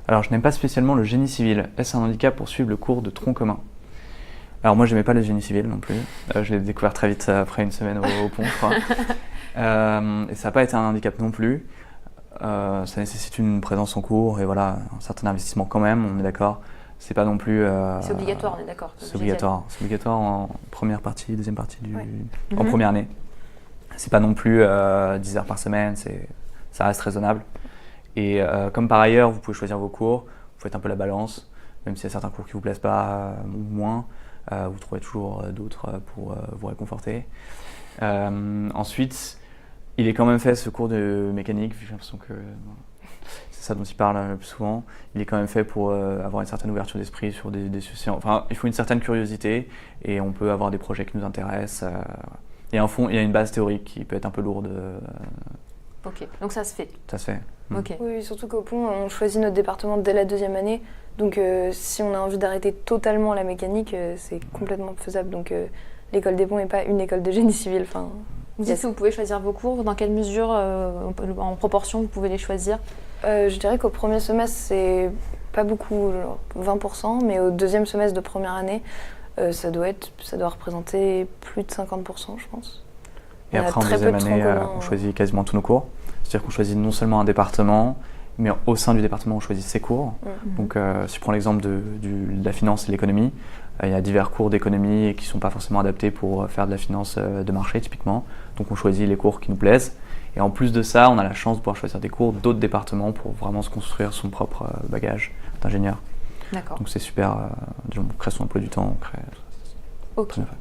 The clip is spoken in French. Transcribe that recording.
Alors, je n'aime pas spécialement le génie civil. Est-ce un handicap pour suivre le cours de tronc commun? Alors, moi, je n'aimais pas le génie civil non plus. Je l'ai découvert très vite après une semaine au pont, je crois. Et ça n'a pas été un handicap non plus. Ça nécessite une présence en cours et voilà, un certain investissement quand même, on est d'accord. C'est pas non plus. C'est obligatoire, on est d'accord. C'est obligatoire. C'est obligatoire en première partie, deuxième partie Ouais. en première année. C'est pas non plus 10 heures par semaine, ça reste raisonnable. Et comme par ailleurs, vous pouvez choisir vos cours, vous faites un peu la balance, même s'il y a certains cours qui vous plaisent pas ou moins, vous trouvez toujours d'autres pour vous réconforter. Ensuite, il est quand même fait ce cours de mécanique, j'ai l'impression que c'est ça dont il parle le plus souvent. Il est quand même fait pour avoir une certaine ouverture d'esprit sur des sujets. Enfin, il faut une certaine curiosité et on peut avoir des projets qui nous intéressent. Et en fond, il y a une base théorique qui peut être un peu lourde. Ok, donc ça se fait. Ça se fait. Ok. Oui, surtout qu'au pont, on choisit notre département dès la deuxième année. Donc si on a envie d'arrêter totalement la mécanique, c'est complètement faisable. Donc l'école des ponts n'est pas une école de génie civil. Enfin, Vous dites que vous pouvez choisir vos cours. Dans quelle mesure, en proportion, vous pouvez les choisir? je dirais qu'au premier semestre, c'est pas beaucoup, genre 20%, mais au deuxième semestre de première année, ça doit représenter plus de 50%, je pense. Et On a après, en très peu deuxième de année, troncs communs. on choisit quasiment tous nos cours. C'est-à-dire qu'on choisit non seulement un département, mais au sein du département, on choisit ses cours. Donc, si je prends l'exemple de la finance et de l'économie, il y a divers cours d'économie qui ne sont pas forcément adaptés pour faire de la finance de marché, typiquement. Donc, on choisit les cours qui nous plaisent. Et en plus de ça, on a la chance de pouvoir choisir des cours d'autres départements pour vraiment se construire son propre bagage d'ingénieur. D'accord. Donc, c'est super. On crée son emploi du temps, on crée. Ok. Très bien fait.